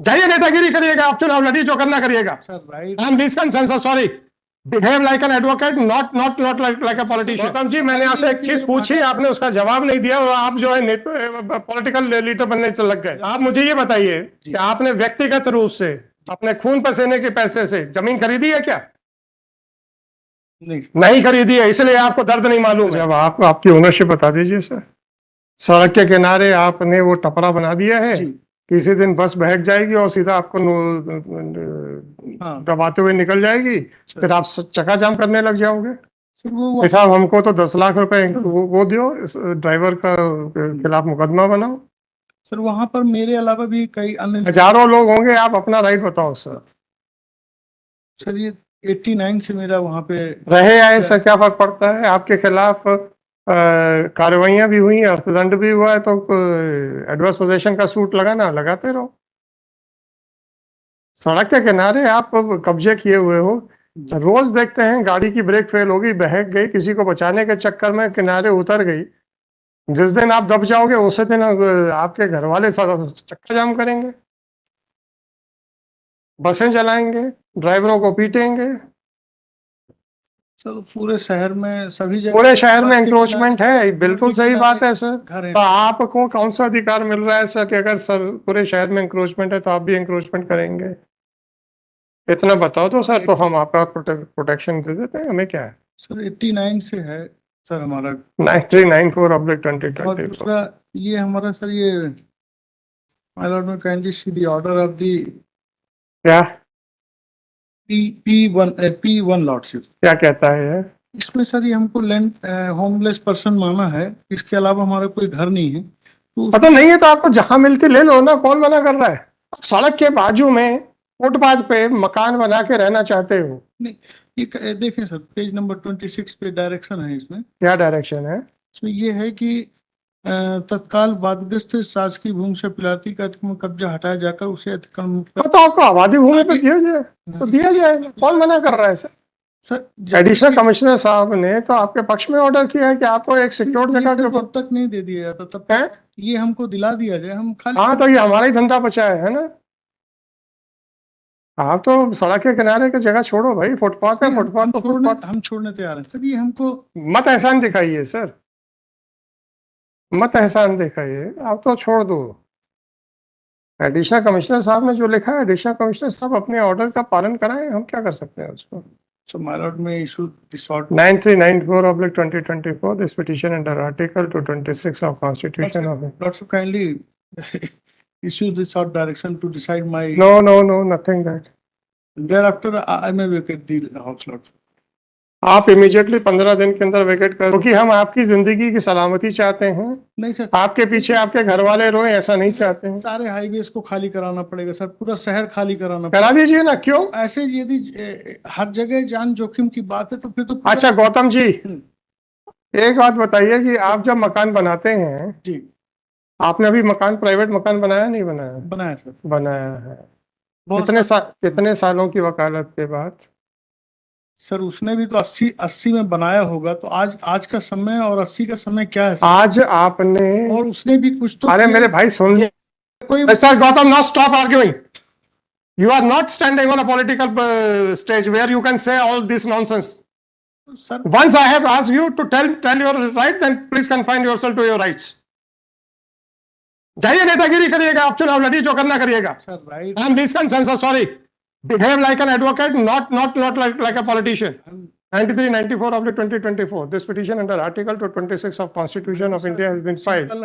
जाइए नेतागिरी करिएगा, आप चुनाव लड़ी जो करना करिएगा। Right. I am this consensor, sorry, behave like an advocate, not like a politician. Gautam ji, मैंने आपसे एक चीज पूछी, आपने उसका जवाब नहीं दिया और आप जो है पॉलिटिकल लीडर बनने से लग गए। आप मुझे ये बताइए कि आपने व्यक्तिगत रूप से अपने खून पसीने के पैसे से जमीन खरीदी है क्या? नहीं खरीदी है, इसलिए आपको दर्द नहीं मालूम है। जब आप आपकी ओनरशिप बता दीजिए सर। सड़क के किनारे आपने वो टपरा बना दिया है, किसी दिन बस बहक जाएगी और सीधा आपको दबाते हुए निकल जाएगी, फिर आप चक्का जाम करने लग जाओगे। साहब, हमको तो 10 लाख रुपए वो दियो, ड्राइवर का खिलाफ मुकदमा बनाओ। सर वहां पर मेरे अलावा भी कई अन्य हजारों लोग होंगे, आप अपना राइट बताओ सर। सर ये 89 से मेरा वहां पे रहे आए सर, क्या फर्क पड़ता है? आपके खिलाफ कार्रवाइयां भी हुई, अर्थदंड भी हुआ है, तो एडवर्स पोजीशन का सूट लगाना लगाते रहो। सड़क के किनारे आप कब्जे किए हुए हो, रोज देखते हैं गाड़ी की ब्रेक फेल होगी, बहक गई, किसी को बचाने के चक्कर में किनारे उतर गई। जिस दिन आप दब जाओगे उसी दिन आपके घर वाले चक्का जाम करेंगे, बसें जलाएंगे, ड्राइवरों को पीटेंगे। सर पूरे शहर में सभी जगह पूरे शहर में एंक्रोचमेंट है, बिल्कुल सही बात है सर। घर तो आपको कौन सा अधिकार मिल रहा है सर कि अगर सर पूरे शहर में एंक्रोचमेंट है तो आप भी एंक्रोचमेंट करेंगे? इतना बताओ तो सर, तो हम आपका प्रोटेक्शन दे देते हैं, हमें क्या है। सर 89 से है सर हमारा 9394/2020। और दूसरा ये हमारा सर ये माय लॉर्ड में kindly see the order of the क्या P1 लॉर्डशिप क्या कहता है ये? इसमें सर ये हमको लैंड होमलेस पर्सन माना है, इसके अलावा हमारा कोई घर नहीं है। तो पता नहीं है तो आपको जहां मिलती ले लो ना, कौन मना कर रहा है? सड़क के बाजू में फुटपाथ पे मकान बना के रहना चाहते हो? नहीं, ये देखें सर पेज नंबर 26 पे डायरेक्शन है इसमें। क्या डायरेक्शन है? तो ये है कि तत्काल वादग्रस्त शासकीय भूमि से पिलाती का अतिक्रमण कब्जा हटाया जाकर उसे अतिक्रमण तो आपको आबादी भूमि पे दिया जाए तो दिया जाए, कौन मना कर रहा है सर? सर एडिशनल कमिश्नर साहब ने तो आपके पक्ष में ऑर्डर किया है कि आपको एक सिक्योर जगह के जब तक नहीं दे दिया जाता तब तक ये हमको दिला दिया जाए, हम खाली। हाँ, तो ये हमारा ही धंधा बचा है ना। आप तो सड़क के किनारे की जगह छोड़ो भाई, फुटपाथ है, फुटपाथ तो फुटपाथ। हम छोड़ने तैयार हैं सर, ये हमको मत एहसान दिखाइए सर, मत एहसान दिखाइए, आप तो छोड़ दो। एडिशनल कमिश्नर साहब ने जो लिखा है, एडिशनल कमिश्नर साहब अपने ऑर्डर का पालन कराएं, हम क्या कर सकते हैं उसको। So my lord may issue this order 9394/2024 this petition under article 226 of constitution of Lordship kindly issue this short direction to decide my no nothing that thereafter I may vacate the house lordship। आप immediately 15 दिन के अंदर vacate करो, क्योंकि हम आपकी जिंदगी की सलामती चाहते हैं। नहीं सर, आपके पीछे आपके घर वाले रोए ऐसा नहीं चाहते हैं। सारे हाईवेज को खाली कराना पड़ेगा सर, पूरा शहर खाली कराना करा दीजिए ना, क्यों? ऐसे यदि हर जगह जान जोखिम की बात है तो फिर तो अच्छा गौतम जी, एक बात बताइए कि आप जब मकान बनाते हैं जी, आपने अभी मकान प्राइवेट मकान बनाया नहीं बनाया? बनाया सर, बनाया है। कितने सालों की वकालत के बाद? सर उसने भी तो 80 में बनाया होगा, तो आज का समय और 80 का समय क्या है सर? आज आपने और उसने भी कुछ तो अरे मेरे भाई सुन लीजिए, mister Gautam, now stop arguing. You are not standing on a political stage where you can say all this nonsense. Sir, once I have asked you to tell your right, then please confine yourself to your rights. जाइए नेतागिरी करिएगा, आप चुनाव लड़ी जो करना करिएगा। Sir, right. I am this consensus, sorry. Behave like an advocate, not like a politician. 9394/2024 this petition under article 226 of constitution of India has been filed. कल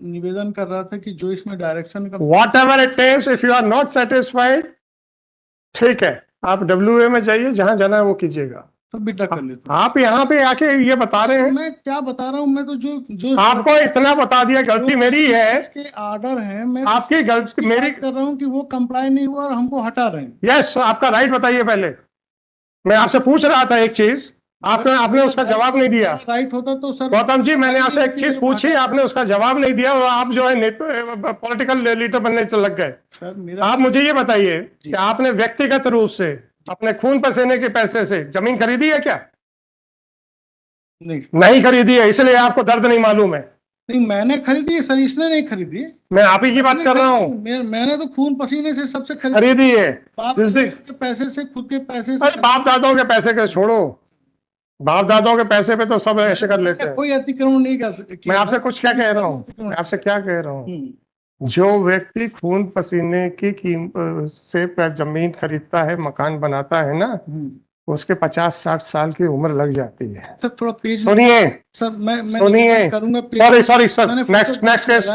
निवेदन कर रहा था कि जो इसमें डायरेक्शन का whatever it is, if you are not satisfied, ठीक है, आप WA में जाइए, जहां जाना है वो कीजिएगा। तो बिटा कर लेते आप यहाँ पे आके ये बता रहे हैं। मैं क्या बता रहा हूँ, मैं तो जो आपको इतना बता दिया, गलती मेरी है, इसके ऑर्डर है, मैं आपकी गलती मेरी कर रहा हूँ कि वो कंप्लाई नहीं हुआ और हमको हटा रहे हैं। यस, आपका राइट बताइए पहले। मैं आपसे पूछ रहा था एक चीज, आपने उसका जवाब नहीं दिया। राइट होता तो सर गौतम जी, मैंने आपसे एक चीज पूछी, आपने उसका जवाब नहीं दिया और आप जो है पॉलिटिकल लीडर बनने से लग गए। सर आप मुझे ये बताइए कि आपने व्यक्तिगत रूप से अपने खून पसीने के पैसे से जमीन खरीदी है क्या? नहीं खरीदी है, इसलिए आपको दर्द नहीं मालूम है। नहीं, मैंने खरीदी है सर, इसने नहीं खरीदी। मैं आप ही की बात कर रहा हूँ। मैंने तो खून पसीने से सबसे खरीदी है। बाप जिस दिन के पैसे से, खुद के पैसे से। अरे बाप दादाओं के पैसे के छोड़ो, बाप दादाओं के पैसे पे तो सब ऐसे कर लेते हैं। कोई अतिक्रमण नहीं मैं आपसे कुछ क्या कह रहा हूँ, मैं आपसे क्या कह रहा हूँ, जो व्यक्ति खून पसीने की से जमीन खरीदता है, मकान बनाता है ना, उसके 50-60 साल की उम्र लग जाती है। सर थोड़ा पेज सुनिए सर, मैं सुनिए, करूंगा। Sorry sir, next case.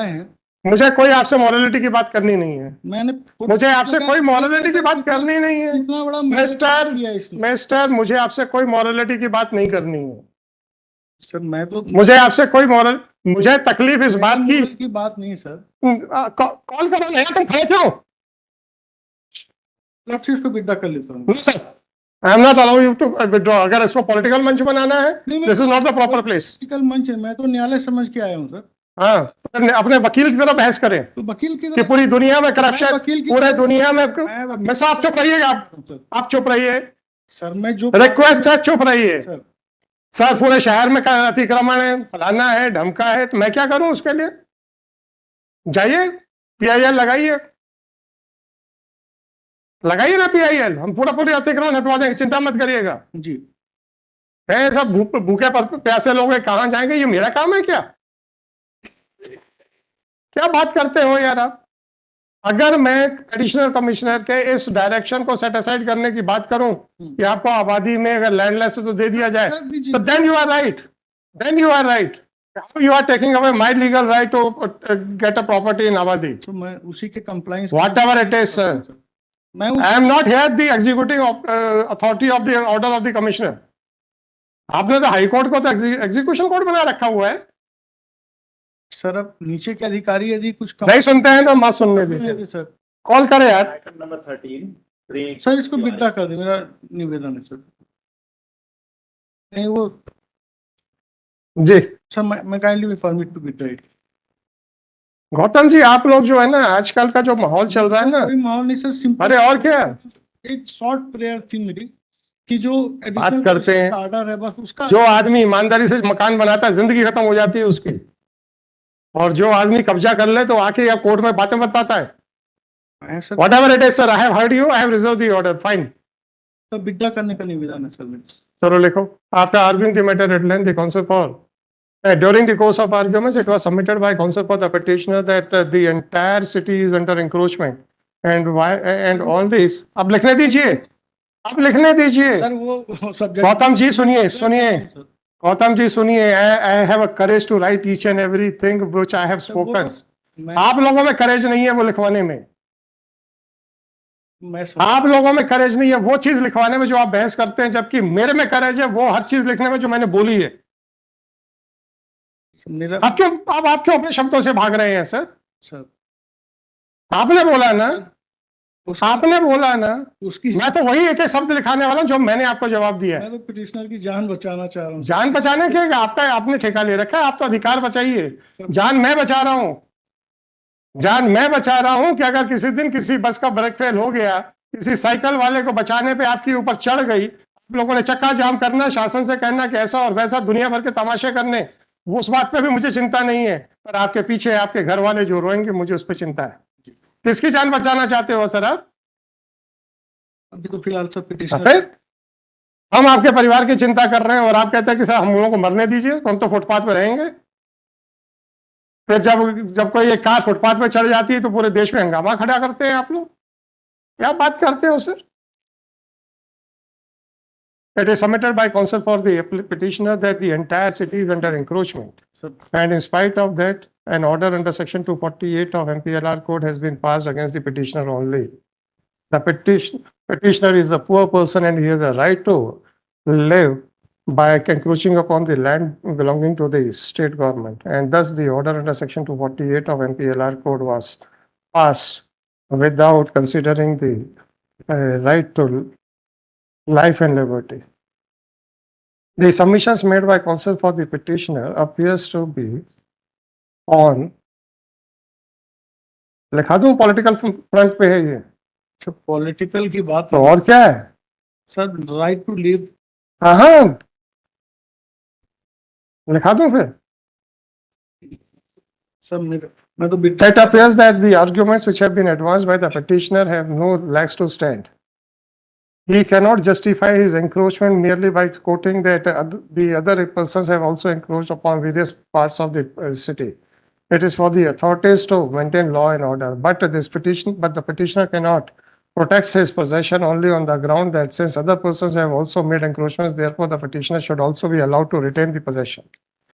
मुझे कोई आपसे मॉरलिटी की बात करनी नहीं है, मैंने मुझे आपसे कोई मॉरलिटी की बात करनी नहीं है। इतना बड़ा मिस्टर मुझे आपसे कोई मॉरलिटी की बात नहीं करनी है सर। मैं तो मुझे आपसे कोई मुझे तकलीफ इस बात की बात नहीं सर। कॉल करो नहीं, तुम खड़े क्यों? लेफ्ट से इसको विड्रॉ कर लेता हूँ। Sir, I am not allow you to withdraw. अगर इसको पॉलिटिकल मंच बनाना है, this is not the proper place. Political मंच है, मैं तो न्यायालय समझ के आया हूँ सर। हाँ, अपने वकील की तरह बहस करें तो वकील की कि पूरी दुनिया में करप्शन, पूरे दुनिया में। मैं आप चुप रहिएगा, आप चुप रहिए सर। मैं जो रिक्वेस्ट है, चुप रहिए सर। सर। पूरे शहर में अतिक्रमण है, फलाना है, ढमका है, तो मैं क्या करूं उसके लिए? जाइए PIL लगाइए ना PIL, हम पूरी अतिक्रमण हटवा देंगे, चिंता मत करिएगा जी। है सब भूखे पर प्यासे लोग कहां जाएंगे? ये मेरा काम है क्या? क्या बात करते हो यार आप? अगर मैं एडिशनल कमिश्नर के इस डायरेक्शन को सेट असाइड करने की बात करूं कि आपको आबादी में अगर लैंडलेस तो दे दिया जाए, तो then you are right, you are taking away my legal right to get a property in Avadi. तो मैं उसी के compliance, Whatever it is, sir. I am not here the executing authority of the order of the commissioner. आपने तो high court को तो execution court बना रखा हुआ है सर। अब नीचे के अधिकारी यदि कुछ नहीं सुनते हैं तो मत सुनने दीजिए सर। कॉल करें यार। नंबर 13 सर इसको विड्रॉ कर दे, मेरा निवेदन है सर। नहीं वो जी सर, मैं kindly be permit to withdraw it. Gautam ji, आप लोग जो है ना, आजकल का जो माहौल चल रहा है ना, कोई माहौल नहीं सर, सिंपल। अरे और क्या, एक शॉर्ट प्रेयर थी मेरी कि जो बात करते हैं, ऑर्डर है बस उसका। जो आदमी ईमानदारी से मकान बनाता है, जिंदगी खत्म हो जाती है उसकी, और जो आदमी कब्जा कर ले तो आके या कोर्ट में बातें बताता है। Whatever it is, sir, I have heard you, I have reserved the order, fine. तो विड्रॉ करने का निवेदन है सर मेरा। चलो लिखो। After arguing the matter at length, the counsel for during the course of arguments, it was submitted by counsel for the petitioner that the entire city is under encroachment, and all this. अब लिखने दीजिए, sir वो subject. Gautam ji सुनिए, गौतम जी सुनिए, I have a courage to write each and everything which I have spoken. आप लोगों में करेज नहीं है वो लिखवाने में, आप लोगों में करेज नहीं है वो चीज लिखवाने में जो आप बहस करते हैं, जबकि मेरे में करेज है वो हर चीज लिखने में जो मैंने बोली है। आप क्यों अपने शब्दों से भाग रहे हैं सर? आपने बोला ना, उसकी मैं तो वही एक शब्द लिखाने वाला हूं जो मैंने आपको जवाब दिया है। मैं तो पिटिशनर की जान बचाना चाह रहा हूं। जान बचाने के आपने ठेका ले रखा है, आप तो अधिकार बचाइए। जान मैं बचा रहा हूं कि अगर किसी दिन किसी बस का ब्रेक फेल हो गया, किसी साइकिल वाले को बचाने पे आपके ऊपर चढ़ गई, आप लोगों ने चक्का जाम करना, शासन से कहना कि ऐसा और वैसा, दुनिया भर के तमाशे करने, वो उस बात पे भी मुझे चिंता नहीं है, पर आपके पीछे आपके घर वाले जो रोएंगे मुझे उस पर चिंता है। किसकी जान बचाना चाहते हो सर आप? अभी तो फिलहाल सब पिटिशनर, हम आपके परिवार की चिंता कर रहे हैं और आप कहते हैं कि सर हम लोगों को मरने दीजिए, तो हम तो फुटपाथ पे रहेंगे। फिर जब कोई एक कार फुटपाथ पे चढ़ जाती है तो पूरे देश में हंगामा खड़ा करते हैं आप लोग। क्या बात करते हो sir? It is submitted by counsel for the petitioner that the entire city is under encroachment, and in spite of that, an order under section 248 of MPLR code has been passed against the petitioner only. The petitioner is a poor person and he has a right to live by encroaching upon the land belonging to the state government, and thus the order under section 248 of MPLR code was passed without considering the right to life and liberty. The submissions made by counsel for the petitioner appears to be on, लिखा दूं political front पे है ये। Political की बात तो और क्या है सर? Right to live. हाँ लिखा दूं फिर? सब मेरे मैं तो bit It appears that the arguments which have been advanced by the petitioner have no legs to stand. He cannot justify his encroachment merely by quoting that the other persons have also encroached upon various parts of the city. It is for the authorities to maintain law and order, but the petitioner cannot protect his possession only on the ground that since other persons have also made encroachments, therefore the petitioner should also be allowed to retain the possession.